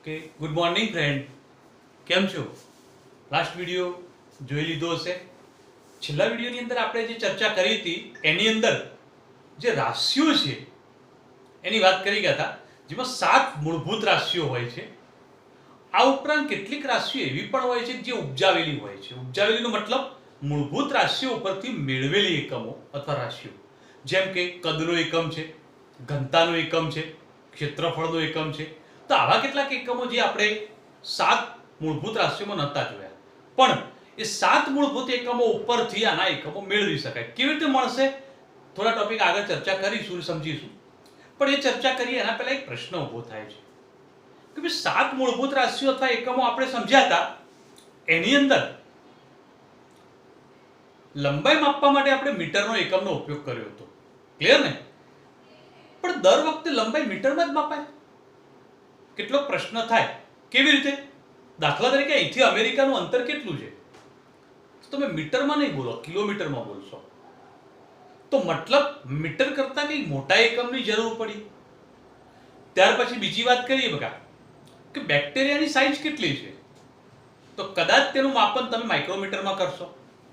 કે good morning friend, કેમ છો? લાસ્ટ વિડીયો જોઈ લીધો હશે. છેલ્લા વિડીયોની અંદર આપણે જે ચર્ચા કરી હતી એની અંદર જે રાશિઓ છે એની વાત કરી ગયા હતા, જેમાં 7 મૂળભૂત રાશિઓ હોય છે. આ ઉપરાંત કેટલીક રાશિઓ એવી પણ હોય છે જે ઉપજાવેલી હોય છે. ઉપજાવેલીનો મતલબ મૂળભૂત રાશિઓ ઉપરથી મેળવેલી એકમો અથવા રાશિઓ, જેમ કે કદનો એકમ છે, ઘનતાનો એકમ છે, ક્ષેત્રફળનો એકમ છે. તો આવા કેટલાક એકમો જે આપણે 7 મૂળભૂત રાશિઓમાં નહોતા જોયા, પણ એ 7 મૂળભૂત એકમો ઉપરથી આના એકમો મેળવી શકાય. કેવી રીતે મળશે? થોડા ટોપિક આગળ ચર્ચા કરીશું, સમજીશું. પણ એ ચર્ચા કરીએ એના પહેલા એક પ્રશ્ન ઊભો થાય છે કે ભાઈ 7 મૂળભૂત રાશિઓ અથવા એકમો આપણે સમજ્યા હતા, એની અંદર લંબાઈ માપવા માટે આપણે મીટરનો એકમનો ઉપયોગ કર્યો હતો. ક્લિયર ને? પણ દર વખતે લંબાઈ મીટરમાં જ મપાય? કેટલો પ્રશ્ન થાય. કેવી રીતે? દાખલા તરીકે અહીંથી અમેરિકાનું અંતર કેટલું છે? તમે મીટરમાં નહીં બોલો, કિલોમીટરમાં બોલશો. તો મતલબ મીટર કરતા કંઈક મોટા એકમની જરૂર પડી. ત્યાર પછી બીજી વાત કરીએ બકા કે બેક્ટેરિયાની સાઇઝ કેટલી છે. તો કદાચ તેનું માપન તમે માઇક્રોમીટરમાં કરશો,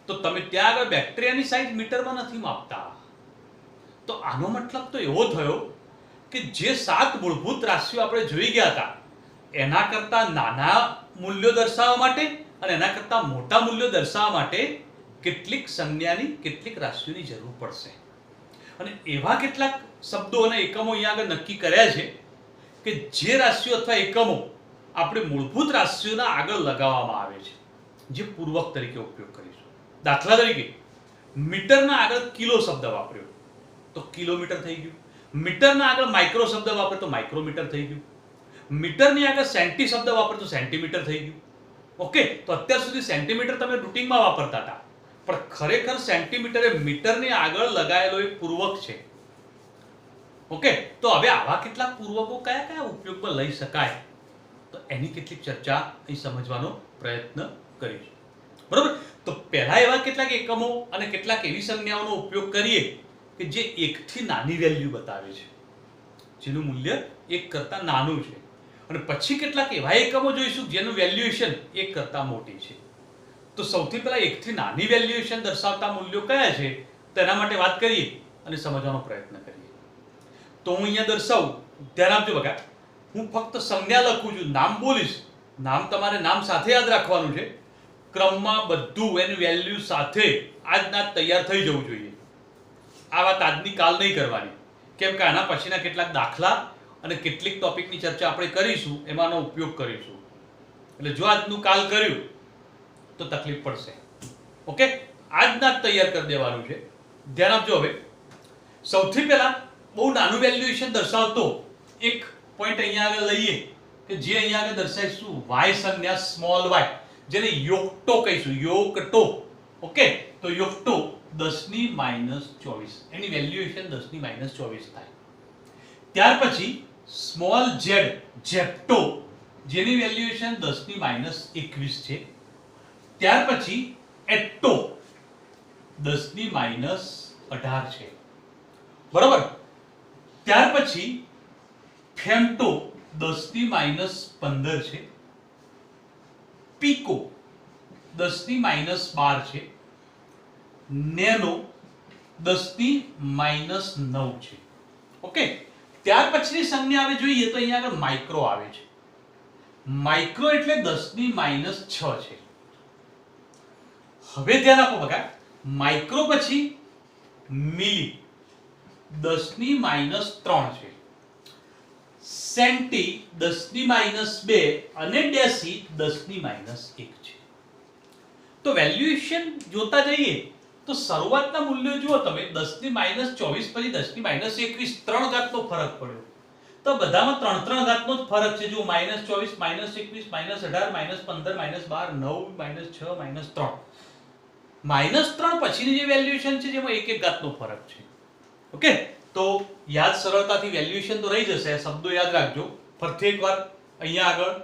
તો તમે ત્યાં આગળ બેક્ટેરિયાની સાઇઝ મીટરમાં નથી માપતા. તો આનો મતલબ તો એવો થયો કે જે 7 મૂળભૂત રાશિઓ આપણે જોઈ ગયા હતા, એના કરતા નાના મૂલ્યો દર્શાવવા માટે અને એના કરતા મોટા મૂલ્યો દર્શાવવા માટે કેટલીક સંજ્ઞાની, કેટલીક રાશિઓની જરૂર પડશે. અને એવા કેટલાક શબ્દો અને એકમો અહીંયા આગળ નક્કી કર્યા છે કે જે રાશિઓ અથવા એકમો આપણે મૂળભૂત રાશિઓના આગળ લગાવવામાં આવે છે, જે પૂર્વક તરીકે ઉપયોગ કરીશું. દાખલા તરીકે મીટરના આગળ કિલો શબ્દ વાપર્યો તો કિલોમીટર થઈ ગયું. મીટરના આગળ માઇક્રો શબ્દ વાપરે તો માઇક્રોમીટર થઈ ગયું. મીટરની આગળ સેન્ટી શબ્દ વાપરે તો સેન્ટીમીટર થઈ ગયું. ઓકે, તો અત્યાર સુધી સેન્ટીમીટર તમે રૂટિનમાં વાપરતા હતા, પણ ખરેખર સેન્ટીમીટર એ મીટરની આગળ લગાયેલો એક પૂર્વક છે. ઓકે, તો હવે આવા કેટલાક પૂર્વકો કયા કયા ઉપયોગમાં લઈ શકાય, તો એની કેટલીક ચર્ચા અહીં સમજવાનો પ્રયત્ન કરીશું. બરોબર? તો પહેલા એવા કેટલાક એકમો અને કેટલાક એવી સંજ્ઞાઓનો ઉપયોગ કરીએ કે જે 1 થી નાની વેલ્યુ બતાવે છે, જેનું મૂલ્ય 1 કરતા નાનું છે. અને પછી કેટલાક એવા એકમો જોઈશું જેનું વેલ્યુએશન 1 કરતા મોટી છે. તો સૌથી પહેલા 1 થી નાની વેલ્યુએશન દર્શાવતા મૂલ્યો કયા છે, તેના માટે વાત કરીએ અને સમજવાનો પ્રયત્ન કરીએ. તો હું અહીંયા દર્શાવું, ધ્યાન આપજો બકા. હું ફક્ત સંજ્ઞા લખું છું, નામ બોલીશ. નામ તમારે નામ સાથે યાદ રાખવાનું છે. ક્રમમાં બધું એની વેલ્યુ સાથે આજના તૈયાર થઈ જવું જોઈએ. આ વાત આજની કાલ નહીં કરવાની, કેમ કે આના પછીના કેટલાક દાખલા અને કેટલીક ટોપિકની ચર્ચા આપણે કરીશું, એમાંનો ઉપયોગ કરીશું. એટલે જો આજનું કાલ કર્યું તો તકલીફ પડશે. ઓકે, આજના જ તૈયાર કરી દેવાનું છે. ધ્યાન આપજો. હવે સૌથી પહેલા બહુ નાનું વેલ્યુએશન દર્શાવતો એક પોઈન્ટ અહીંયા આગળ લઈએ કે જે અહીંયા આગળ દર્શાવીશું y સંજ્ઞા સ્મોલ y, જેને યોક્ટો કહીશું. યોક્ટો. ઓકે, તો યોક્ટો 10 ની -24, એની વેલ્યુએશન 10 ની -24 થાય. ત્યાર પછી સ્મોલ z, જેપ્ટો, જેની વેલ્યુએશન 10 ની -21 છે. ત્યાર પછી એટ્ટો 10 ની -18 છે. બરોબર? ત્યાર પછી ફેમ્ટો 10 ની -15 છે. પીકો 10 ની -12 છે. નેનો 10 ની -9 છે. ઓકે, ત્યાર પછીની સંજ્ઞા આવે જોઈએ તો અહીંયા આગળ માઇક્રો આવે છે. માઇક્રો એટલે 10 ની -6 છે. હવે ધ્યાન આપો બકા, માઇક્રો પછી મિલી 10 ની -3 છે. સેન્ટી 10 ની -2 અને ડેસી 10 ની -1 છે. તો વેલ્યુએશન જોતા જઈએ તો શરૂઆતના મૂલ્યો જુઓ તમે, 10 ની -24 પછી 10 ની -21, 3 ઘાતનો ફરક પડ્યો. તો બધામાં 3 ઘાતનો જ ફરક છે. જો -24, -21, -18, -15, -12, 9, -6, -3. -3 પછીની જે વેલ્યુએશન છે જેમાં 1 ઘાતનો ફરક છે. ઓકે, તો યાદ સરળતાથી વેલ્યુએશન તો રહી જશે. શબ્દો યાદ રાખજો. ફરીથી એકવાર અહીંયા આગળ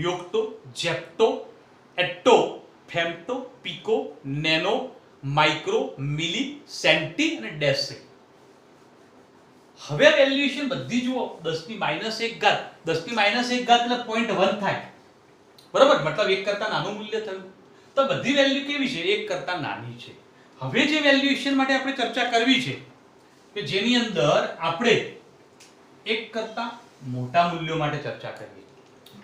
યોક્ટો, zepto, એટ્ટો, femto, pico, nano, micro, મિલી, સેન્ટી અને ડેસી. હવે આ વેલ્યુએશન બધી જુઓ 10 ની -1 ઘાત 10 ની -1 ઘાત એટલે 0.1 થાય, બરાબર, મતલબ 1 કરતા નાનું મૂલ્ય થયું. તો બધી વેલ્યુ કેવી છે? 1 કરતા નાની છે. હવે જે વેલ્યુએશન માટે આપણે ચર્ચા કરવી છે કે જેની અંદર આપણે 1 કરતા મોટા મૂલ્યો માટે ચર્ચા કરીએ.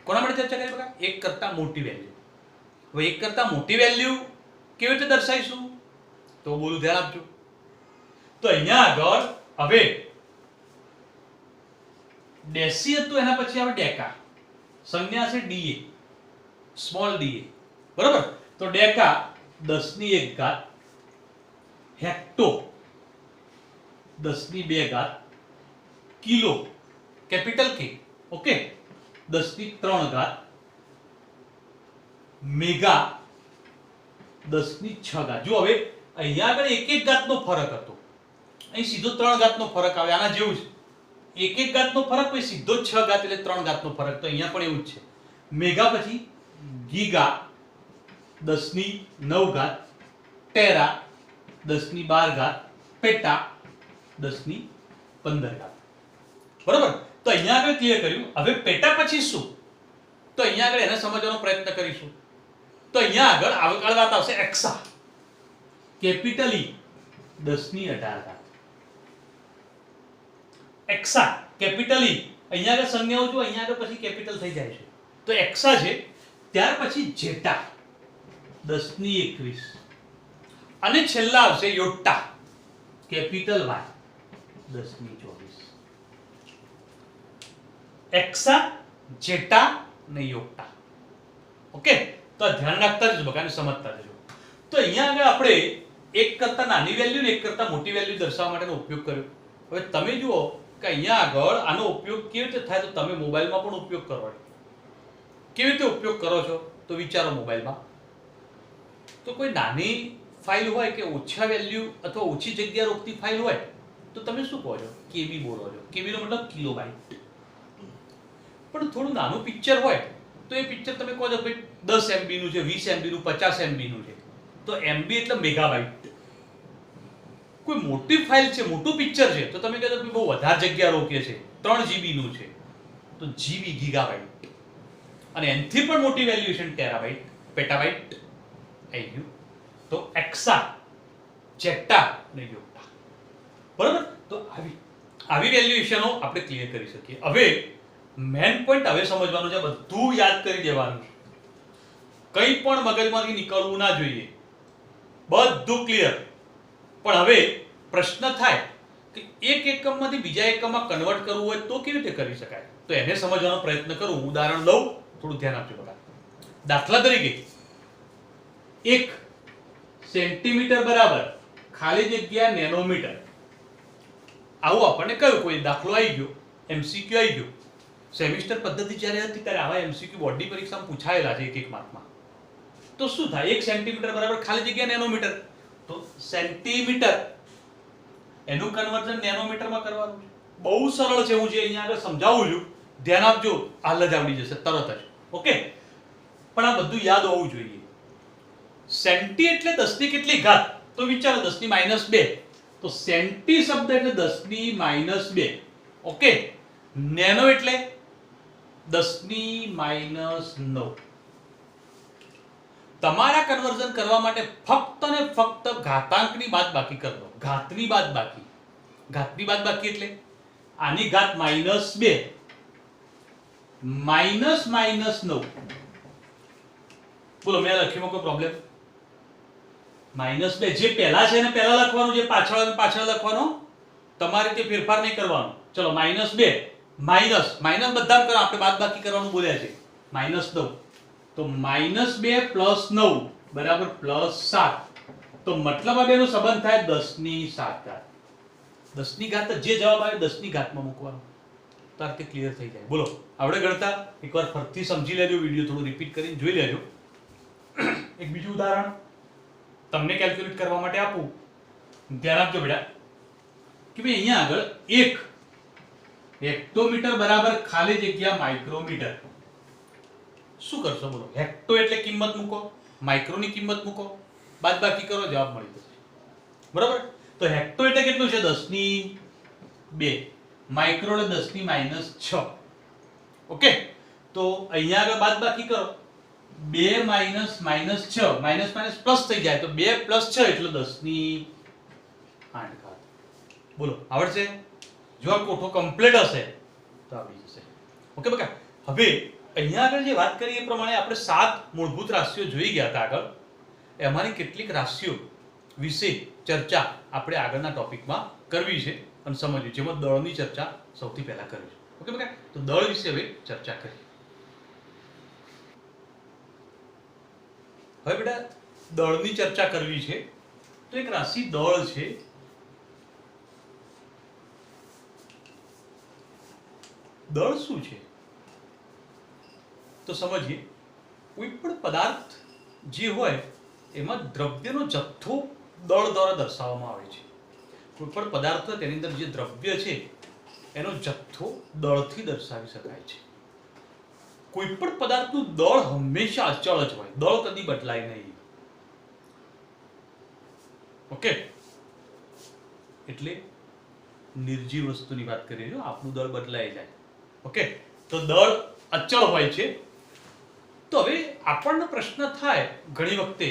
કોના માટે ચર્ચા કરીએ બકા? 1 કરતા મોટી વેલ્યુ. હવે 1 કરતા મોટી વેલ્યુ કેવી રીતે દર્શાવીશું? તો બોલું ધ્યાન આપજો. તો અહીંયા આગળ હવે ડેસી હતું, એના પછી આવે ડેકા, સંજ્ઞા છે ડીએ, સ્મોલ ડીએ, બરાબર. તો ડેકા 10 ની 1 ઘાત, હેક્ટો 10 ની 2 ઘાત, કિલો કેપિટલ કે, ઓકે, 10 ની 3 ઘાત, મેગા 10 ની 6 ઘાત. જો હવે અહીંયા આગળ એક એક ઘાતનો ફરક હતો, અહીં સીધો 3 ઘાતનો ફરક આવે, આના જેવું જ એક એક ઘાતનો ફરક, પછી સીધો 6 ઘાત એટલે 3 ઘાતનો ફરક. તો અહીંયા પણ એવું જ છે. મેગા પછી ગીગા 10 ની 9 ઘાત, ટેરા 10 ની 12 ઘાત, પેટા 10 ની 15 ઘાત, બરોબર. તો અહીંયા આગળ ક્લિયર કર્યું. હવે પેટા પછી શું? તો અહીંયા આગળ એને સમજવાનો પ્રયત્ન કરીશું. તો અહીંયા આગળ આગળ વાત આવશે એક્સા, કેપિટલ ઈ 10 ની 18 ઘાત. એક્સા કેપિટલ ઈ, અહીંયા આગળ સંજ્ઞાઓ જો, અહીંયા આગળ પછી કેપિટલ થઈ જાય છે. તો એક્સા છે. ત્યાર પછી જેટા 10 ની 21, અને છેલ્લા આવશે યોટ્ટા, કેપિટલ વાય 10 ની 24. એક્સા, જેટા ને યોટ્ટા, ઓકે. તો ધ્યાન રાખતા જજો બકાને, સમજતા જજો. તો અહીંયા આગળ આપણે એક કરતા નાની વેલ્યુ ને એક કરતા મોટી વેલ્યુ દર્શાવવા માટેનો ઉપયોગ કર્યો. હવે તમે જુઓ કે અહીંયા આગળ આનો ઉપયોગ કેવી રીતે થાય, તો તમે મોબાઈલમાં પણ ઉપયોગ કરો. કેવી રીતે ઉપયોગ કરો છો? તો વિચારો, મોબાઈલમાં તો કોઈ નાની ફાઇલ હોય કે ઓછા વેલ્યુ અથવા ઓછી જગ્યા રોકતી ફાઇલ હોય તો તમે શું કહો છો? કેબી બોલો છો. કેબી નો મતલબ કિલોબાઇટ. પણ થોડું નાનું પિક્ચર હોય તો એ પિક્ચર તમે કહો છો ભાઈ 10 MB નું છે, 20 MB નું, 50 MB નું છે. તો MB એટલે મેગાબાઇટ. કોઈ મોટી ફાઇલ છે, મોટું પિક્ચર છે, તો તમે કહો બહુ વધારે જગ્યા રોકે છે, 3 GB નું છે, તો જીબી ગીગાબાઇટ. અને એનથી પણ મોટી વેલ્યુએશન ટેરાબાઇટ, પેટાબાઇટ આવી ગયું. તો એક્સા, જેટા અને યોટ્ટા, બરાબર. તો આવી વેલ્યુએશનો આપણે ક્લિયર કરી શકીએ. હવે મેન પોઈન્ટ હવે સમજવાનું છે, બધું યાદ કરી દેવાનું છે, કંઈ પણ મગજમાંથી નીકળવું ના જોઈએ, બધું ક્લિયર. પણ હવે પ્રશ્ન થાય કે એક એકમમાંથી બીજા એકમમાં કન્વર્ટ કરવું હોય તો કેવી રીતે કરી શકાય? તો એને સમજવાનો પ્રયત્ન કરું. ઉદાહરણ લઉં, થોડું ધ્યાન આપજો બકા. દાખલા તરીકે 1 સેન્ટીમીટર બરાબર ખાલી જગ્યા નેનોમીટર, આવું આપણને કયું કોઈ દાખલો આવી ગયો, MCQ આવી ગયો. સેમિસ્ટર પદ્ધતિ જ્યારે હતી ત્યારે આવા MCQ બોર્ડની પરીક્ષામાં પૂછાયેલા છે એક એક માર્કમાં. તો શું થાય? 1 સેન્ટીમીટર બરાબર ખાલી જગ્યા નેનોમીટર. તો સેન્ટીમીટર એનું કન્વર્ઝન નેનોમીટરમાં કરવાનું છે. બહુ સરળ છે, હું જે અહીંયા આગળ સમજાવું છું, ધ્યાન આપજો, હાલ જ આવડી જશે તરત જ, ઓકે. પણ આ બધું યાદ હોવું જોઈએ. સેન્ટી એટલે 10 ની કેટલી ઘાત? તો વિચારો 10 ની -2. તો સેન્ટી શબ્દ એટલે 10 ની -2, ઓકે. નેનો એટલે 10 ની -9. તમારા કન્વર્ઝન કરવા માટે ફક્ત ને ફક્ત ઘાતાંકની બાદબાકી કરી દો. ઘાતની બાદબાકી. ઘાતની બાદબાકી એટલે આની ઘાત -2 -9. બોલો, મેં લખ્યું કોઈ પ્રોબ્લેમ? -2 જે પહેલા છે એને પહેલા લખવાનું, જે પાછળ લખવાનો, તમારે તે ફેરફાર નહીં કરવાનો. ચલો -2 માઈનસ બધા કરો, આપણે બાદબાકી કરવાનું બોલ્યા છે. -9 તો -2 + 9 બરાબર +7. તો મતલબ આ બેનો સંબંધ થાય 10 ની 7 ઘાત. 10 ની ઘાત જે જવાબ આવે 10 ની ઘાતમાં મૂકવાનો, તાર તે ક્લિયર થઈ જાય. બોલો, આવડે ગણતા? એકવાર ફરીથી સમજી લેજો, વિડિયો થોડું રિપીટ કરીને જોઈ લેજો. એક બીજું ઉદાહરણ તમને કેલ્ક્યુલેટ કરવા માટે આપું, ધ્યાન આપજો બેટા. કે ભાઈ અહીંયા આગળ 1 હેક્ટોમીટર બરાબર ખાલી જગ્યા માઇક્રોમીટર. શું કરશો બોલો? હેક્ટો એટલે કિંમત મૂકો, માઇક્રોની કિંમત મૂકો, બાદબાકી કરો, જવાબ મળી જશે, બરાબર. તો હેક્ટો એટલે કેટલું છે? 10 ની 2. માઇક્રો એટલે 10⁻6. ઓકે, તો અહીંયા આગળ બાદબાકી કરો, 2 માઇનસ -6, માઇનસ માઇનસ પ્લસ થઈ જાય, તો 2 + 6 એટલે 10⁸. બોલો, આવડશે? જો આ કોઠો કમ્પ્લીટ હશે તો આવડી જશે. ઓકે બકા, હવે અહીંયા આગળ જે વાત કરી એ પ્રમાણે આપણે 7 મૂળભૂત રાશિઓ જોઈ ગયા હતા આગળ. એમાંની કેટલીક રાશિઓ વિશે ચર્ચા આપણે આગળના ટોપિકમાં કરવી છે અને સમજવી છે, જેમાં દળની ચર્ચા સૌથી પહેલા કરીશું. ઓકે બકા, તો દળ વિશે હવે ચર્ચા કરીએ. હવે બેટા દળની ચર્ચા કરવી છે, તો એક રાશિ દળ છે. દળ શું છે તો સમજીએ. કોઈ પણ પદાર્થ જે હોય એમાં દ્રવ્યનો જથ્થો દળ દ્વારા દર્શાવવામાં આવે છે. કોઈ પણ પદાર્થ હોય તેની અંદર જે દ્રવ્ય છે એનો જથ્થો દળથી દર્શાવી શકાય છે. કોઈ પણ પદાર્થનું દળ હંમેશા અચળ જ હોય, દળ કદી બદલાય નહીં. ઓકે, એટલે નિર્જીવ વસ્તુની વાત કરીએ જો આપણું દળ બદલાઈ જાય. ઓકે, તો દળ અચળ હોય છે. તો હવે આપણને પ્રશ્ન થાય ઘણી વખતે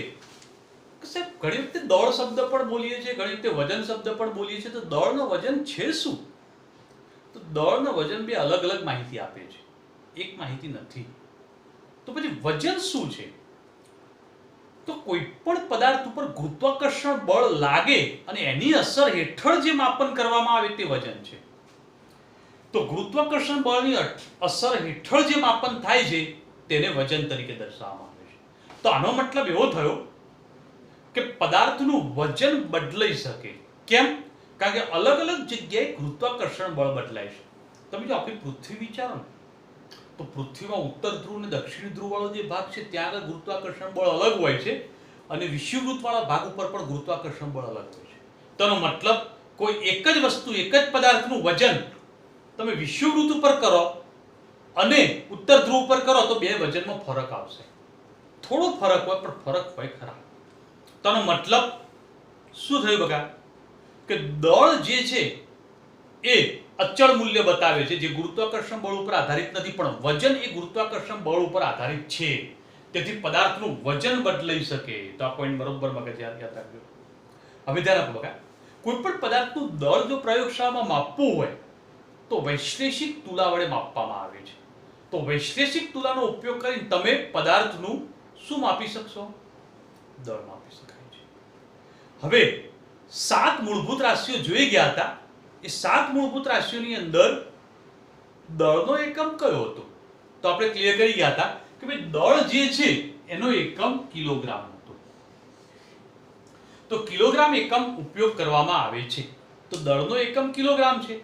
કે સાહેબ ઘણી વખતે દળ શબ્દ પણ બોલીએ છીએ, ઘણી વખતે વજન શબ્દ પણ બોલીએ છીએ, તો દળનો વજન છે શું? તો દળનો વજન બે અલગ અલગ માહિતી આપે છે, એક માહિતી નથી. તો પછી વજન શું છે? તો કોઈ પણ પદાર્થ ઉપર ગુરુત્વાકર્ષણ બળ લાગે અને એની અસર હેઠળ જે માપન કરવામાં આવે તે વજન છે. તો ગુરુત્વાકર્ષણ બળની અસર હેઠળ જે માપન થાય છે તેને વજન તરીકે દર્શાવવામાં આવે છે. તો આનો મતલબ એવો થયો કે પદાર્થનું વજન બદલાઈ શકે. કેમ? કારણ કે અલગ અલગ જગ્યાએ ગુરુત્વાકર્ષણ બળ બદલાય છે. તમે જો આપણી પૃથ્વી વિચારો ને, તો પૃથ્વીમાં ઉત્તર ધ્રુવ અને દક્ષિણ ધ્રુવ વાળો જે ભાગ છે ત્યાં આગળ ગુરુત્વાકર્ષણ બળ અલગ હોય છે અને વિષુવવૃત્ત વાળા ભાગ ઉપર પણ ગુરુત્વાકર્ષણ બળ અલગ હોય છે. તેનો મતલબ કોઈ એક જ વસ્તુ, એક જ પદાર્થનું વજન તમે વિષુવવૃત્ત ઉપર કરો અને ઉત્તર ધ્રુવ ઉપર કરો તો બે વજનમાં ફરક આવશે. થોડો ફરક હોય પણ ફરક હોય ખરા. તેનો મતલબ શું થયું બકા? કે દળ જે છે એ અચળ મૂલ્ય બતાવે છે, જે ગુરુત્વાકર્ષણ બળ ઉપર આધારિત નથી, પણ વજન એ ગુરુત્વાકર્ષણ બળ ઉપર આધારિત છે. તેથી પદાર્થનું વજન બદલાઈ શકે. તો આ પોઈન્ટ બરોબર મગજ યાદ રાખજો. હવે ધ્યાન આપો બકા, કોઈ પણ પદાર્થનું દળ જો પ્રયોગશાળામાં માપવું હોય તો વૈશ્લેષિક તુલા વડે માપવામાં આવે છે. તો વૈશ્લેષિક તુલાનો ઉપયોગ કરીને તમે પદાર્થનું શું માપી શકશો? દળ માપી શકાય છે. હવે 7 મૂળભૂત રાશિઓ જોઈ ગયા હતા. એ 7 મૂળભૂત રાશિઓની અંદર દળનો એકમ કયો હતો? તો આપણે ક્લિયર કરી ગયા હતા કે ભાઈ દળ જે છે એનો એકમ કિલોગ્રામ હતો. તો કિલોગ્રામ એકમ ઉપયોગ કરવામાં આવે છે. તો દળનો એકમ કિલોગ્રામ છે.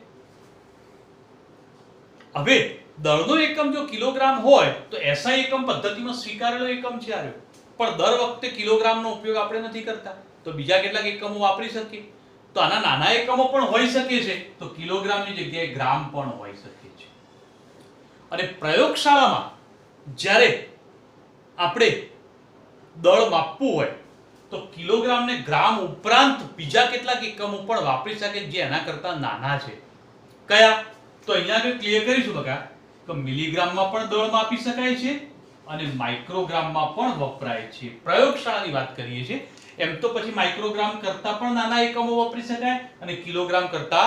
હવે દળનો એકમ જો કિલોગ્રામ હોય તો એસઆઈ એકમ પદ્ધતિમાં સ્વીકારેલો એકમ છે આ રહ્યો. પણ દર વખતે કિલોગ્રામનો ઉપયોગ આપણે નથી કરતા, તો બીજા કેટલાક એકમો વાપરી શકીએ. તો આના નાના એકમો પણ હોઈ શકે છે, તો કિલોગ્રામની જગ્યાએ ગ્રામ પણ હોઈ શકે છે. અને પ્રયોગશાળામાં જ્યારે આપણે દળ માપવું હોય તો કિલોગ્રામને ગ્રામ ઉપરાંત બીજા કેટલાક એકમો પણ વાપરી શકે જે એના કરતા નાના છે. કયા? તો અહીંયા આપણે ક્લિયર કરીશું બકા કે મિલીગ્રામમાં પણ દળ માપી શકાય છે અને માઇક્રોગ્રામમાં પણ વપરાય છે. પ્રયોગશાળાની વાત કરીએ છીએ. એમ તો પછી માઇક્રોગ્રામ કરતા પણ નાના એકમો વાપરી શકાય અને કિલોગ્રામ કરતા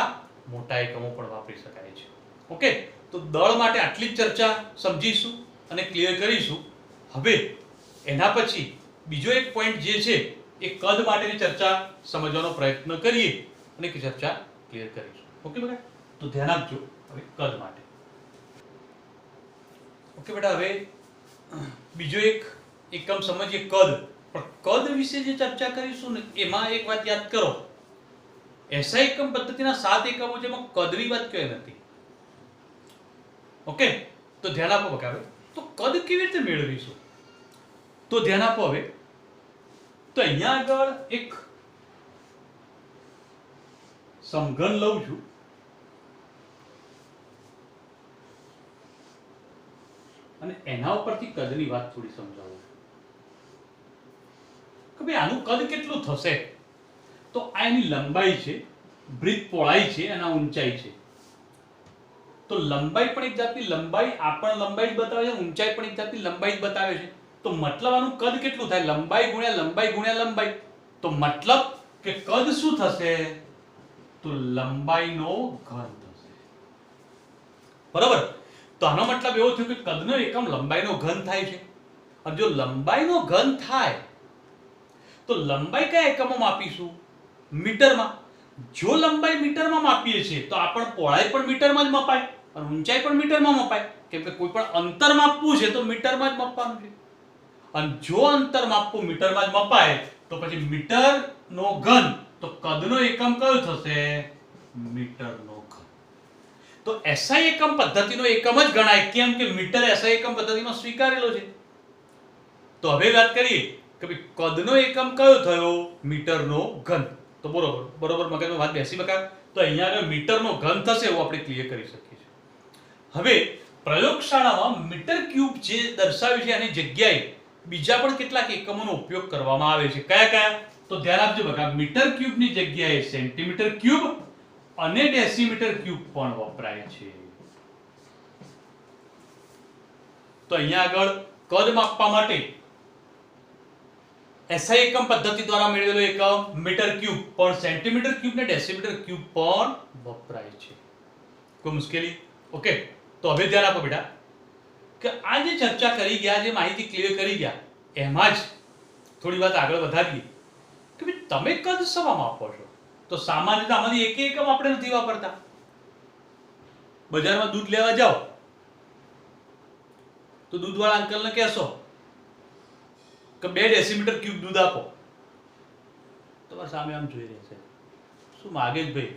મોટા એકમો પણ વાપરી શકાય છે. ઓકે, તો દળ માટે આટલી જ ચર્ચા સમજીશું અને ક્લિયર કરીશું. હવે એના પછી બીજો એક પોઈન્ટ જે છે એ કદ માટેની ચર્ચા સમજવાનો પ્રયત્ન કરીએ અને ચર્ચા ક્લિયર કરીશું. ઓકે બેટા, તો ધ્યાન આપજો હવે કદ માટે. ઓકે બેટા, હવે બીજો એક એકમ સમજીએ કદ. પણ કદ વિશે જે ચર્ચા કરીશું ને એમાં એક વાત યાદ કરો, એસઆઈ એકમ પદ્ધતિના 7 એકમો જેમાં કદની વાત ક્યાંય નથી. ઓકે, તો ધ્યાન આપો બકા. હવે તો કદ કેવી રીતે મેળવીશું? તો ધ્યાન આપો. હવે તો અહીંયા આગળ એક સમઘન લઉં છું અને એના ઉપરથી કદની વાત થોડી સમજાવું કે ભાઈ આનું કદ કેટલું થશે. તો આ એની લંબાઈ છે, બ્રીથ પહોળાઈ છે અને આ ઊંચાઈ છે. તો લંબાઈ પણ એક જાતની લંબાઈ, આ પણ લંબાઈ જ બતાવે છે, ઊંચાઈ પણ એક જાતની લંબાઈ જ બતાવે છે. તો મતલબ આનું કદ કેટલું થાય? લંબાઈ ગુણ્યા લંબાઈ ગુણ્યા લંબાઈ. તો મતલબ કે કદ શું થશે? તો લંબાઈનો ઘન થશે. બરાબર? તો આનો મતલબ એવો થયો કે કદનો એકમ લંબાઈનો ઘન થાય છે. અને જો લંબાઈનો ઘન થાય તો લંબાઈ કયા એકમમાં માપીશું? મીટરમાં. જો લંબાઈ મીટરમાં માપીએ છીએ તો આપણે પહોળાઈ પણ મીટરમાં જ મપાય અને ઊંચાઈ પણ મીટરમાં મપાય, કેમ કે કોઈ પણ અંતર માપવું છે તો મીટરમાં જ મપવાનું છે. અને જો અંતર માપવું મીટરમાં જ મપાય તો પછી મીટરનો ઘન, તો કદનો એકમ કયો થશે? મીટરનો ઘન. તો SI એકમ પદ્ધતિનો એકમ જ ગણાય, કેમ કે મીટર SI એકમ પદ્ધતિમાં સ્વીકારેલો છે. તો હવે વાત કરીએ કે ભાઈ કદનો એકમ કયો થયો? મીટરનો ઘન. તો બરોબર મગજમાં વાત બેસી બકા. તો અહીંયા આગળ મીટરનો ઘન થશે એવું આપણે ક્લિયર કરી શકીએ છીએ. હવે પ્રયોગશાળામાં મીટર ક્યુબ જે દર્શાવ્યું છે એની જગ્યાએ બીજા પણ કેટલાક એકમોનો ઉપયોગ કરવામાં આવે છે. કયા કયા? તો ધ્યાન આપજો બકા. મીટર ક્યુબની જગ્યાએ સેન્ટીમીટર ક્યુબ અને ડેસીમીટર ક્યુબ પણ વપરાય છે. તો અહીંયા આગળ કદ માપવા માટે SI એકમ પદ્ધતિ દ્વારા મેળવેલો એકમ મીટર ક્યુબ, પણ સેન્ટીમીટર ક્યુબ ને ડેસીમીટર ક્યુબ પણ વપરાય છે. કોઈ મુશ્કેલી? ઓકે. તો હવે ધ્યાન આપો બેટા કે આ જે ચર્ચા કરી ગયા, જે માહિતી ક્લિયર કરી ગયા, એમાં જ થોડી વાત આગળ વધારીએ કે ભાઈ તમે કદ શેમાં માપો છો? તો સામાન્ય રીતે આમાંથી એક એકમ આપણે નથી વાપરતા. બજારમાં દૂધ લેવા જાઓ તો દૂધવાળા અંકલને કહેશો કે 2 ડેસીમીટર ક્યુબ દૂધ આપો. તમારા સામે આમ જોઈ રહેશે, શું માગે જ ભાઈ,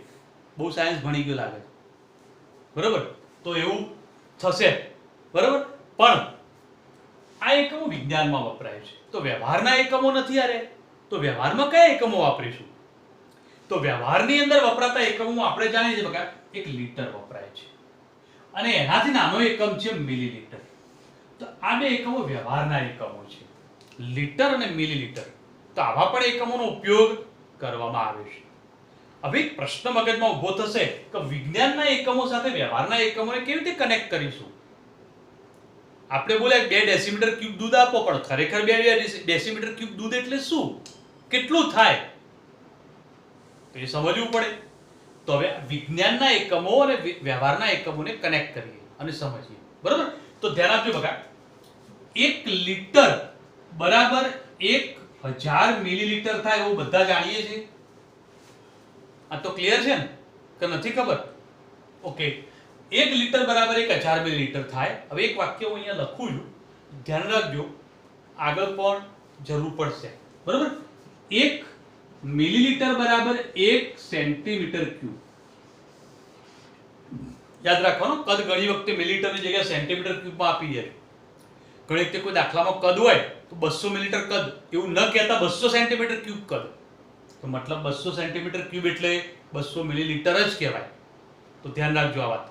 બહુ સાયન્સ ભણી ગયો લાગે. બરાબર? તો એવું થશે. બરાબર? પણ આ એકમો વિજ્ઞાનમાં વપરાય છે, તો વ્યવહારના એકમો નથી. આરે તો વ્યવહારમાં કયા એકમો વાપરીશું? તો વ્યવહારની અંદર વપરાતા એકમો આપણે જાણીએ છીએ બકા, એક લીટર વપરાય છે અને એનાથી નાનો એકમ છે મિલીલીટર. તો આ બે એકમો વ્યવહારના એકમો છે, લીટર અને મિલીલીટર. તો આવા પણ એકમોનો ઉપયોગ કરવામાં આવે છે. હવે એક પ્રશ્ન મગજમાં ઊભો થશે કે વિજ્ઞાનના એકમો સાથે વ્યવહારના એકમોને કેવી રીતે કનેક્ટ કરીશું? આપણે બોલ્યા 2 ડેસીમીટર ક્યુબ દૂધ આપો, પણ ખરેખર 2 ડેસીમીટર ક્યુબ દૂધ એટલે શું? કેટલું થાય? તો એ સમજવું પડે. તો હવે વિજ્ઞાનના એકમો અને વ્યવહારના એકમોને કનેક્ટ કરીએ અને સમજીએ. બરાબર? તો ધ્યાન આપજો બકા. 1 લીટર બરાબર 1000 મિલીલીટર થાય એવું બધા જાણીએ છીએ. આ તો ક્લિયર છે ને કે નથી ખબર? ઓકે. 1 લીટર બરાબર 1000 મિલીલીટર થાય. હવે એક વાક્ય હું અહીંયા લખું છું, ધ્યાન રાખજો, આગળ પણ જરૂર પડશે. બરાબર? 1 મિલીલીટર બરાબર 1 સેન્ટીમીટર ક્યુબ. યાદ રાખવાનું, કદ ઘણી વખતે મિલીલીટરની જગ્યાએ સેન્ટીમીટર ક્યુબમાં આપી દે. ઘણી વખતે કોઈ દાખલામાં કદ હોય તો 200 મિલીલીટર કદ, એવું ન કહેતા 200 સેન્ટીમીટર ક્યુબ કદ. તો મતલબ 200 સેન્ટીમીટર ક્યુબ એટલે 200 મિલીલીટર જ કહેવાય. તો ધ્યાન રાખજો આ વાત.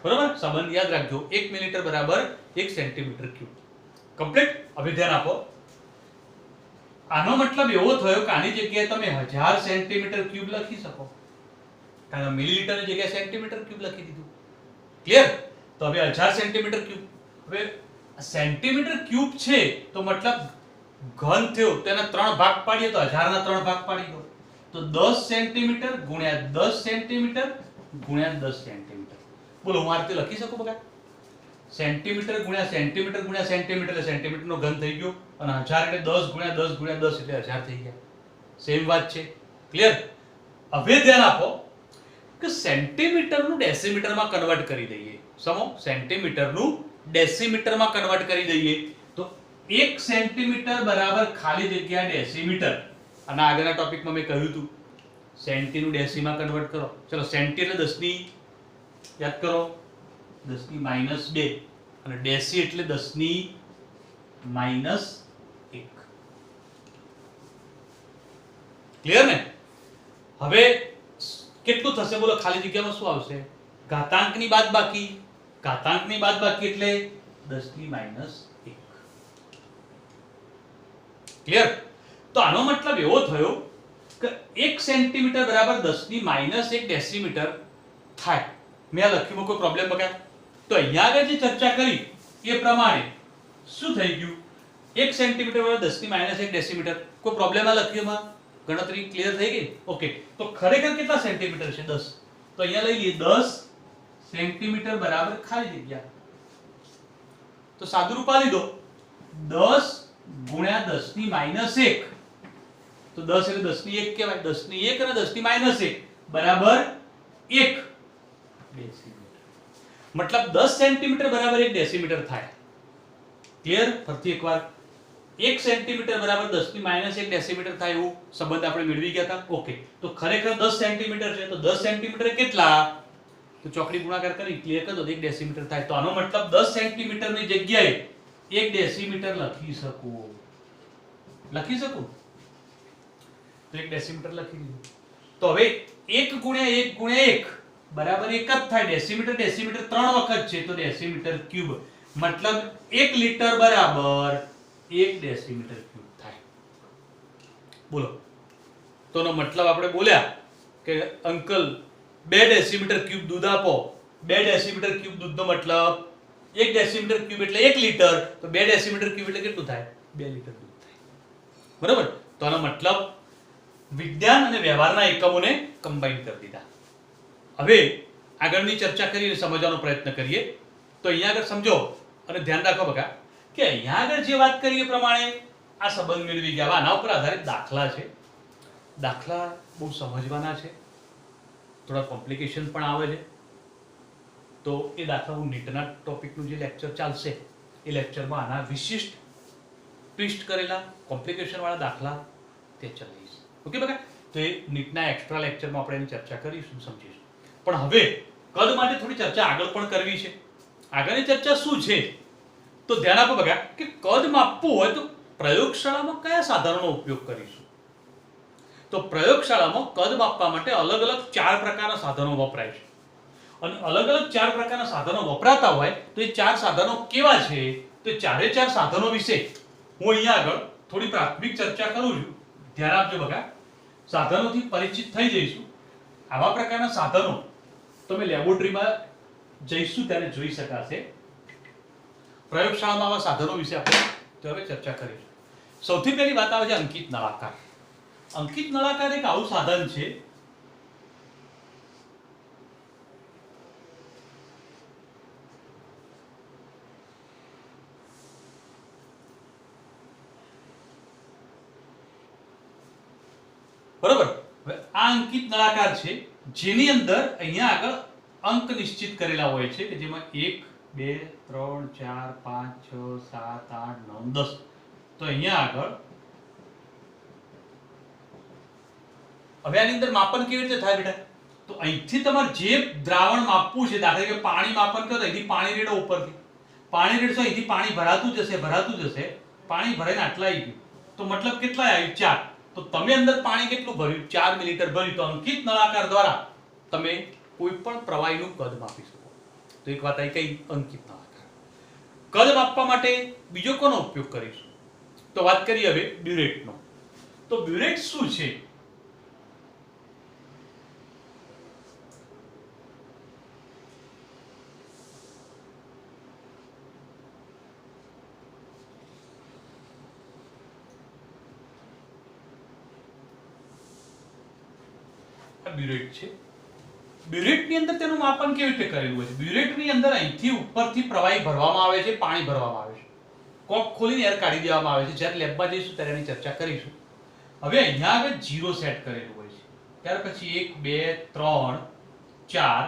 બરાબર? સંબંધ યાદ રાખજો. 1 મિલીલીટર બરાબર 1 સેન્ટીમીટર ક્યુબ. કમ્પ્લીટ? હવે ધ્યાન આપો. આનો મતલબ એવો થયો કે આની જગ્યાએ તમે 1000 સેન્ટીમીટર ક્યુબ લખી શકો, કારણ કે મિલીલીટરની જગ્યાએ સેન્ટીમીટર ક્યુબ લખી દીધું. ક્લિયર? તો હવે 1000 સેન્ટીમીટર ક્યુબ. હવે સેન્ટીમીટર ક્યુબ છે તો મતલબ ઘન થયો, તેના 3 ભાગ પાડીએ તો 1000 ના 3 ભાગ પાડી દો. તો 10 સેન્ટીમીટર ગુણ્યા 10 સેન્ટીમીટર ગુણ્યા 10 સેન્ટીમીટર. બોલો, હું આ રીતે લખી શકું બકા? સેન્ટીમીટર ગુણ્યા સેન્ટીમીટર ગુણ્યા સેન્ટીમીટર એટલે સેન્ટીમીટરનો ઘન થઈ ગયો, અને 1000 એટલે 10 ગુણ્યા 10 ગુણ્યા 10 એટલે 1000 થઈ ગયા. સેમ વાત છે. ક્લિયર? હવે ધ્યાન આપો કે સેન્ટીમીટરનું ડેસીમીટરમાં કન્વર્ટ કરી દઈએ. સમો, સેન્ટીમીટરનું ડેસીમીટરમાં કન્વર્ટ કરી દઈએ તો 1 સેન્ટીમીટર બરાબર ખાલી જગ્યા ડેસીમીટર. અને આગળના ટોપિકમાં મેં કહ્યું હતું સેન્ટીનું ડેસીમાં કન્વર્ટ કરો. ચલો, સેન્ટી એટલે 10 ની યાદ કરો, 10 ની -2, અને ડેસી એટલે 10 ની -1. ક્લિયર ને? હવે કેટલું થશે બોલો? ખાલી જગ્યામાં શું આવશે? ઘાતાંકની બાદબાકી. ઘાતાંકની બાદબાકી એટલે 10 ની -1. ક્લિયર? તો આનો મતલબ એવો થયો કે 1 સેન્ટીમીટર બરાબર 10 ની -1 ડેસીમીટર થાય. મેં લખ્યું, કોઈ પ્રોબ્લેમ બકા? તો અહીંયા આગળ જે ચર્ચા કરી એ પ્રમાણે શું થઈ ગયું? 1 સેન્ટીમીટર બરાબર 10 ની માઈનસ 1 ડેસીમીટર. કોઈ પ્રોબ્લેમ આ લખ્યુંમાં? ગણતરી ક્લિયર થઈ ગઈ? ઓકે. તો ખરેખર કેટલા સેન્ટીમીટર છે? 10. તો અહીંયા લઈ લઈએ 10 સેન્ટીમીટર બરાબર ખાલી જગ્યા. તો સાદું રૂપ આપી દો 10 ગુણ્યા 10 ની માઈનસ 1. તો 10 એટલે 10 ની 1 કહેવાય. 10 ની 1 અને 10 ની માઈનસ 1 બરાબર 1 ડેસીમીટર. મતલબ 10 સેન્ટીમીટર બરાબર 1 ડેસીમીટર થાય. ક્લિયર? ફરીથી એકવાર 1 સેન્ટીમીટર બરાબર 10 ની માઈનસ 1 ડેસીમીટર થાય એવું સંબંધ આપણે મેળવી ગયા હતા. ઓકે. તો ખરેખર 10 સેન્ટીમીટર છે. તો 10 સેન્ટીમીટર કેટલા? તો ચોકડી ગુણાકાર કરી ક્લિયર કરી દો 1 ડેસીમીટર થાય. તો આનો મતલબ 10 સેન્ટીમીટર ની જગ્યાએ 1 ડેસીમીટર લખી શકું. લખી શકું? તો 1 ડેસીમીટર લખી દીધું. તો હવે 1 ગુણ્યા 1 ગુણ્યા 1 બરાબર 1 જ થાય. ડેસીમીટર ડેસીમીટર 3 વખત છે તો ડેસીમીટર ક્યુબ. મતલબ 1 લીટર બરાબર 1 ડેસીમીટર ક્યુબ થાય. બોલો. તો એનો મતલબ આપણે બોલ્યા કે અંકલ 2 ડેસીમીટર ક્યુબ દૂધ આપો. 2 ડેસીમીટર ક્યુબ દૂધનો મતલબ 1 ડેસીમીટર ક્યુબ એટલે 1 લીટર. તો 2 ડેસીમીટર ક્યુબ એટલે કેટલું થાય? 2 લીટર દૂધ થાય. બરાબર? તો આનો મતલબ વિજ્ઞાન અને વ્યવહારના એકમોને કમ્બાઈન કરી દીધા. હવે આગળની ચર્ચા કરીને સમજવાનો પ્રયત્ન કરીએ. તો અહીંયા આગળ સમજો અને ધ્યાન રાખો બકા કે અહીંયા આગળ જે વાત કરી એ પ્રમાણે આ સંબંધ મેળવી ગયા. આના ઉપર આધારિત દાખલા છે. દાખલા બહુ સમજવાના છે. થોડા કોમ્પ્લિકેશન પણ આવે છે. તો એ દાખલા હું નીટના ટોપિકનું જે લેક્ચર ચાલશે એ લેક્ચરમાં આના વિશિષ્ટ ટ્વિસ્ટ કરેલા કોમ્પ્લિકેશન વાળા દાખલા તે ચલાવીશ. ઓકે બકા? તો એ નીટના એક્સ્ટ્રા લેક્ચરમાં આપણે એની ચર્ચા કરીશું, સમજીશું. પણ હવે કદ માટે થોડી ચર્ચા આગળ પણ કરવી છે. આગળની ચર્ચા શું છે? તો ધ્યાન આપો બકા કે કદ માપવું હોય તો પ્રયોગશાળામાં કયા સાધનોનો ઉપયોગ કરીશું? તો પ્રયોગશાળામાં કદ માપવા માટે અલગ અલગ 4 પ્રકારના સાધનો વપરાય છે. અને અલગ અલગ 4 પ્રકારના સાધનો વપરાતા હોય તો એ 4 સાધનો કેવા છે? તો 4 સાધનો વિશે હું અહીંયા આગળ થોડી પ્રાથમિક ચર્ચા કરું છું. ધ્યાન આપજો બકા. સાધનોથી પરિચિત થઈ જઈશું. આવા પ્રકારના સાધનો તમે લેબોરેટરીમાં જઈશું ત્યારે જોઈ શકાશે. પ્રયોગશાળામાં આવા સાધનો વિશે આપણે તો હવે ચર્ચા કરીશું. સૌથી પહેલી વાત આવે છે અંકિત નળાકાર. અંકિત નળાકાર એક આવું સાધન છે બરોબર. હવે આ અંકિત નળાકાર છે જેની અંદર અહીંયા આગળ અંક નિશ્ચિત કરેલા હોય છે કે જેમાં 1 2 3 4 5 6 7 8 9 10. તો અહીંયા આગળ હવે આની અંદર માપન કેવી રીતે થાય બેટા? તો અહીંથી તમારે જે દ્રાવણ માપવું છે, દાખલા કે પાણી માપન કરો તો અહીંથી પાણી રેડો ઉપરથી. પાણી રેડશો અહીંથી પાણી ભરાતું જશે. પાણી ભરાઈને આટલા આવી ગયું. તો મતલબ કેટલા આવ્યું? 4. તો તમે અંદર પાણી કેટલું ભર્યું? 4 મિલીલીટર ભર્યું. તો અંકિત નળાકાર દ્વારા તમે કોઈ પણ પ્રવાહીનું કદ માપી શકો. તો એક વાત આવી કઈ? અંકિત નળાકાર. કદ માપવા માટે બીજો કોનો ઉપયોગ કરીશું? તો વાત કરીએ હવે બ્યુરેટનો. તો બ્યુરેટ શું છે? બ્યુરેટ છે. બ્યુરેટની અંદર તેનું માપન કેવી રીતે કરેલું હોય છે? બ્યુરેટની અંદર અહીંથી ઉપરથી પ્રવાહી ભરવામાં આવે છે, પાણી ભરવામાં આવે છે. કોક ખોલીને એર કાઢી દેવામાં આવે છે. જ્યારે લેબમાં જઈશું ત્યારે એની ચર્ચા કરીશું. હવે અહીંયા આગળ 0 સેટ કરેલું હોય છે. ત્યાર પછી 1 2 3 4.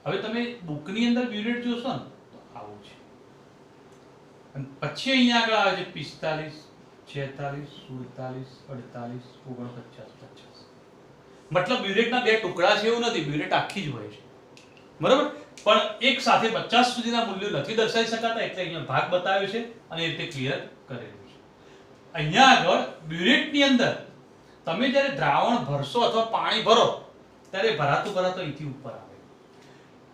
હવે તમે બુકની અંદર બ્યુરેટ જોશો ને તો આવું છે. અને પછી અહીંયા આગળ આવે છે 45 46 47 48 49 50. મતલબ બ્યુરેટના 2 ટુકડા છે એવું નથી. બ્યુરેટ આખી જ હોય છે. બરાબર? પણ એક સાથે 50 સુધીના મૂલ્યો નથી દર્શાવી શકાતા એટલે અહીંયા ભાગ બતાવ્યો છે અને એ રીતે ક્લિયર કરેલું છે. અહીંયા આગળ બ્યુરેટની અંદર તમે જ્યારે દ્રાવણ ભરશો અથવા પાણી ભરો ત્યારે ભરાતું અહીંથી ઉપર આવે.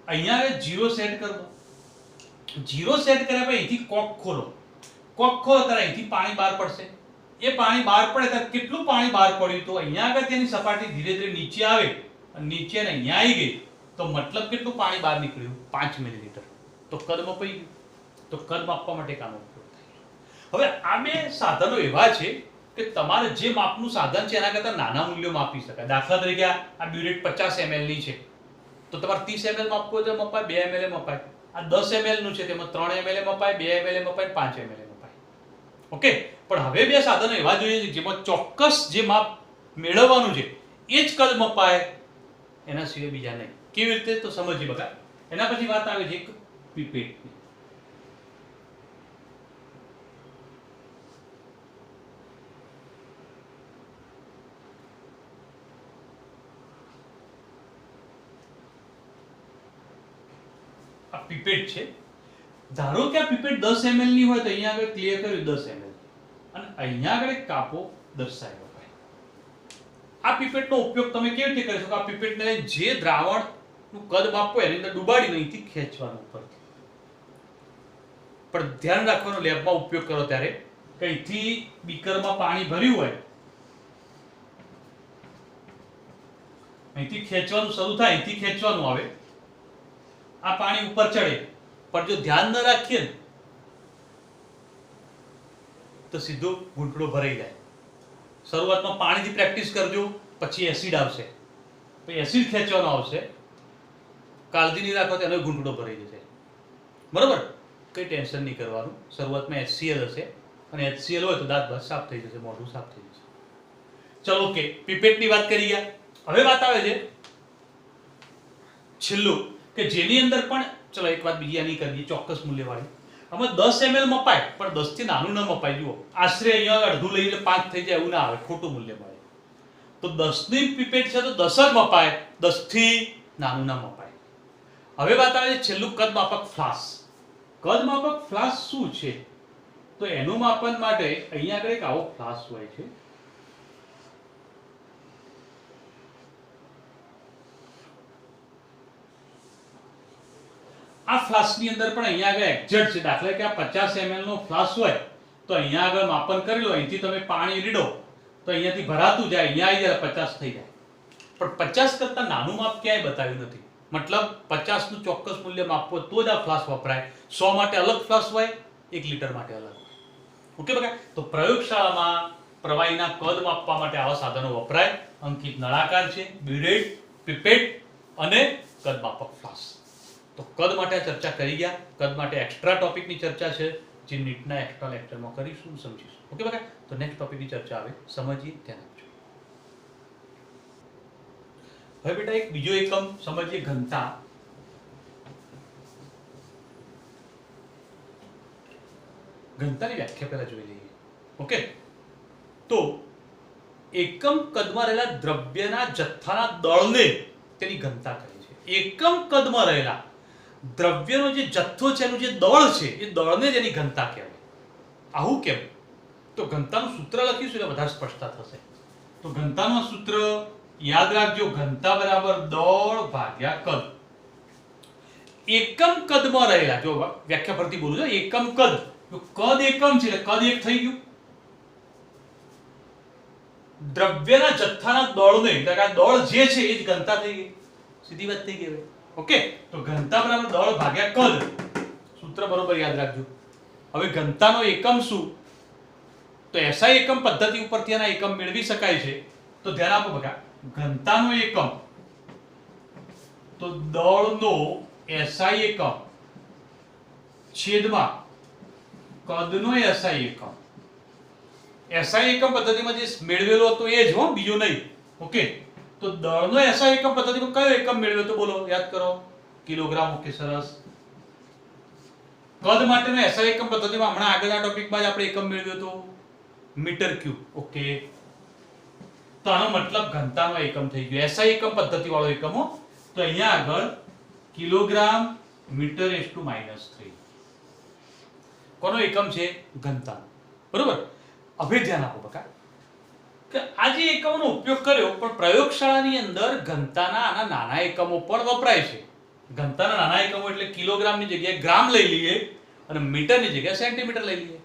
અહીંયા આગળ 0 સેટ કરી દો. 0 સેટ કર્યા પછી અહીંથી કોક ખોલો. કોક ખોલો ત્યારે અહીંથી પાણી બહાર પડશે. એ પાણી બહાર પડે ત્યારે કેટલું પાણી બહાર પડ્યું? તો અહીંયા આગળ તેની સપાટી ધીરે ધીરે નીચે આવે અને નીચે ને અહીંયા આવી ગઈ તો મતલબ કેટલું પાણી બહાર નીકળ્યું? 5 મિલીલીટર. તો કદ મપાઈ ગયું. તો કદ માપવા માટે કાનો ઉપયોગ થાય. હવે આ બે સાધનો એવા છે કે તમારે જે માપનું સાધન છે એના કરતાં નાના મૂલ્યો માપી શકાય. દાખલા તરીકે આ બ્યુરેટ 50 ml ની છે તો તમારે 30 ml માપવું હોય તો મપાય, 2 ml મપાય. આ 10 ml નું છે તેમાં 3 ml મપાય, 2 ml મપાય, 5 ml મપાય. ઓકે, પણ હવે બે સાધનો એવા જોઈએ છે જેમાં ચોક્કસ જે માપ મેળવવાનું છે એ જ કદ મપાય, એના સિવાય બીજા નહીં. કેવી રીતે તો સમજીએ બકા. એના પછી વાત આવે છે એક પીપેટની. આ પીપેટ છે. ધારો કે આ પીપેટ 10 ml ની હોય તો અહીંયા આગળ ક્લિયર કર્યું 10 ml અને અહીંયા આગળ એક કાપો દર્શાવ્યો. આ પીપેટનો ઉપયોગ તમે કેવી રીતે કરી શકો? આ પીપેટને જે દ્રાવણનું કદ માપવું એની અંદર ડુબાડીને અહીંથી ખેંચવાનું ઉપરથી. પણ ધ્યાન રાખવાનું લેબમાં ઉપયોગ કરો ત્યારે કે અહીંથી બીકરમાં પાણી ભર્યું હોય, અહીંથી ખેંચવાનું શરૂ થાય, અહીંથી ખેંચવાનું આવે, આ પાણી ઉપર ચડે, પણ જો ધ્યાન ન રાખીએ ને તો સીધો ઘૂંટડો ભરાઈ જાય. શરૂઆતમાં પાણીથી પ્રેક્ટિસ કરજો, પછી એસિડ આવશે, પછી એસિડ ખેંચવાનો આવશે, કાળજી નહીં રાખો તો એનો ઘૂંટડો ભરાઈ જશે. બરોબર? કઈ ટેન્શન નહીં કરવાનું. શરૂઆતમાં HCl હશે અને HCl હોય તો દાંત સાફ થઈ જશે, મોઢું સાફ થઈ જશે. ચલો ઓકે, પીપેટની વાત કરી ગયા. હવે વાત આવે છે છેલ્લું કે જેની અંદર પણ ચલો એક વાત બીજી આની કરીએ ચોક્કસ મૂલ્યવાળી. આમાં 10 ml મપાય પણ 10 થી નાનું ન મપાય. જુઓ આશરે અહીંયા અડધું લઈ એટલે 5 થઈ જાય એવું ના આવે, ખોટું મૂલ્ય મળે. તો 10 ની પીપેટ છે તો 10 જ મપાય, 10 થી નાનું ના મપાય. હવે વાત આવે છે છેલ્લું કદ માપક ફ્લાસ્ક. કદ માપક ફ્લાસ્ક શું છે? તો એનું માપન માટે અહીંયા આગળ એક આવો ફ્લાસ્ક હોય છે. આ ફ્લાસ્કની અંદર પણ અહીંયા આગળ એક્ઝેક્ટ છે. દાખલા કે આ 50 ml નો ફ્લાસ્ક હોય તો અહીંયા આગળ માપન કરી લો, અહીંથી તમે પાણી રીડો તો અહીંયાથી ભરાતું જાય, અહીંયા આવી જાય 50 થઈ જાય. પણ 50 કરતાં નાનું માપ ક્યાંય બતાવ્યું નથી. મતલબ 50 નું ચોક્કસ મૂલ્ય માપવો તો જ આ ફ્લાસ્ક વપરાય. 100 માટે અલગ ફ્લાસ્ક હોય, 1 લિટર માટે અલગ. ઓકે બકા? તો પ્રયોગશાળામાં પ્રવાહીના કદ માપવા માટે આવા સાધનો વપરાય. અંકિત નળાકાર છે, બ્યુરેટ, પીપેટ અને કદ માપક ફ્લાસ્ક. તો કદ માટે ચર્ચા કરી ગયા. કદ માટે એક્સ્ટ્રા ટોપિકની ચર્ચા છે જે નીટના એક્સ્ટ્રા લેક્ચરમાં કરીશું, સમજીશું. ઓકે બકા? તો નેક્સ્ટ ટોપિકની ચર્ચા આવે, સમજીએ, ધ્યાન આપજો. હવે બેટા એક બીજો એકમ સમજીએ, ઘનતા. ઘનતાની વ્યાખ્યા પહેલા જોઈ લઈએ. ઓકે, તો એકમ કદમાં રહેલા દ્રવ્યના જથ્થાના દળને તેની ઘનતા કહે છે. એકમ કદમાં રહેલા દ્રવ્યનો જે જથ્થો છે એનું જે દળ છે એ દળને જ એની ઘનતા કહેવાય. આવું કેમ? તો ઘનતાનું સૂત્ર લખીશું એટલે વધારે સ્પષ્ટતા થશે. તો ઘનતાનું સૂત્ર યાદ રાખજો, ઘનતા બરાબર દળ ભાગ્યા કદ. એકમ કદમાં રહેલા, જો વ્યાખ્યા પરથી બોલું છું, એકમ કદ, જો કદ એકમ છે એટલે કદ એક થઈ ગયું. દ્રવ્યના જથ્થાના દળને, એટલે કે આ દળ જે છે એ જ ઘનતા થઈ ગઈ. સીધી વાત થઈ ગઈ. ઓકે, તો ઘનતા બરાબર દળ ભાગ્યા કદ. સૂત્ર બરોબર યાદ રાખજો. હવે ઘનતાનો એકમ શું? તો SI એકમ પદ્ધતિ ઉપરથી આના એકમ મેળવી શકાય છે. તો ધ્યાન આપો બકા, ઘનતાનો એકમ તો દળનો SI એકમ છેદમાં કદનો SI એકમ. SI એકમ પદ્ધતિમાં જે મેળવેલો હતો એ જ હો, બીજો નહીં. ઓકે, તો દળનો SI એકમ પદ્ધતિમાં કયો એકમ મેળવ્યો તો બોલો, યાદ કરો. કિલોગ્રામ. ઓકે, સરસ. કદ માટેનો SI એકમ પદ્ધતિમાં હમણાં આગળના ટોપિકમાં જ આપણે એકમ મેળવ્યો તો મીટર ક્યુબ. ઓકે, તો આનો મતલબ ઘનતાનો એકમ થઈ ગયો. SI એકમ પદ્ધતિ વાળો એકમ હો. તો અહીંયા આગળ કિલોગ્રામ મીટર (-3). કોનો એકમ છે? ઘનતા. બરોબર? હવે ધ્યાન આપો બકા કે આ જે એકમોનો ઉપયોગ કર્યો, પણ પ્રયોગશાળાની અંદર ઘનતાના આના નાના એકમો પણ વપરાય છે. ઘનતાના નાના એકમો એટલે કિલોગ્રામની જગ્યાએ ગ્રામ લઈ લઈએ અને મીટરની જગ્યાએ સેન્ટીમીટર લઈ લઈએ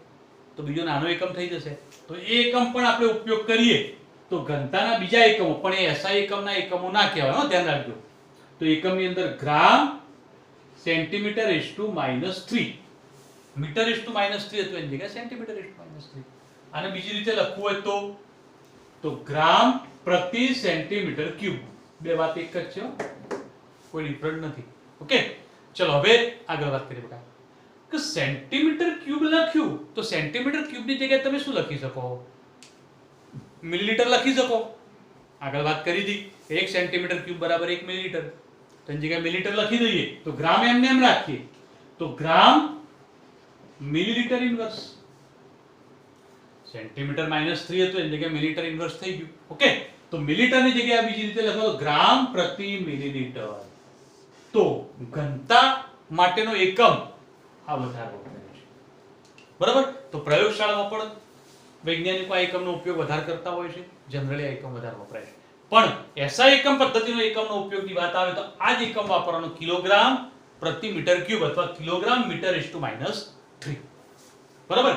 તો બીજો નાનો એકમ થઈ જશે. તો એ એકમ પણ આપણે ઉપયોગ કરીએ તો ઘનતાના બીજા એકમો, પણ એ SI એકમના એકમો ના કહેવાય હો, ધ્યાન રાખજો. તો એકમની અંદર gram, centimetre is to -3. Metre is to -3 હતું એની જગ્યાએ સેન્ટીમીટર ઇઝ ટુ -3. આને બીજી રીતે લખવું હોય તો ગ્રામ પ્રતિ સેન્ટીમીટર ક્યુબ. બે વાત એક જ છે, કોઈ ડિફરન્ટ નથી. ઓકે, ચલો હવે આગળ વાત કરીએ બેટા. કે સેન્ટીમીટર ક્યુબ લખ્યું તો સેન્ટીમીટર ક્યુબની જગ્યાએ તમે શું લખી શકો? મિલીલીટર લખી શકો. આગળ વાત કરી હતી 1 સેન્ટીમીટર ક્યુબ બરાબર 1 મિલીલીટર. તો એની જગ્યાએ મિલીલીટર લખી દઈએ. તો ગ્રામ એમને એમ રાખીએ તો ગ્રામ મિલીલીટર ઇન્વર્સ. સેન્ટીમીટર -3 હતું એની જગ્યાએ મિલીલીટર ઇન્વર્સ થઈ ગયું. ઓકે, તો મિલીલીટરની જગ્યાએ બીજી રીતે લખો તો ગ્રામ પ્રતિ મિલીલીટર. તો ઘનતા માટેનો એકમ આ વધારે વપરાય છે. બરાબર? તો પ્રયોગશાળામાં પણ વૈજ્ઞાનિકો આ એકમનો ઉપયોગ વધારે કરતા હોય છે. જનરલી આ એકમ વધારે વપરાય છે. પણ એસઆઈ એકમ પદ્ધતિનો એકમનો ઉપયોગની વાત આવે તો આ જ એકમ વાપરવાનો કિલોગ્રામ પ્રતિ મીટર ક્યુબ અથવા કિલોગ્રામ મીટર ઇઝ ટુ -3. બરાબર?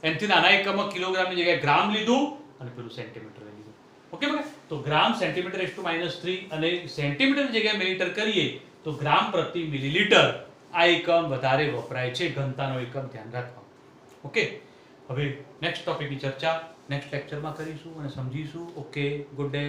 એનાથી નાના એકમમાં કિલોગ્રામની જગ્યાએ ગ્રામ લીધું અને પેલું સેન્ટીમીટર લીધું. ઓકે બરાબર? તો ગ્રામ સેન્ટીમીટર ઇઝ ટુ -3 અને સેન્ટીમીટરની જગ્યાએ મિલીલીટર કરીએ તો ગ્રામ પ્રતિ મિલીલીટર આ એકમ વધારે વપરાય છે. ઘનતાનો એકમ ધ્યાન રાખવાનું. ઓકે, હવે નેક્સ્ટ ટોપિકની ચર્ચા નેક્સ્ટ લેક્ચરમાં કરીશું અને સમજીશું. Okay, good day.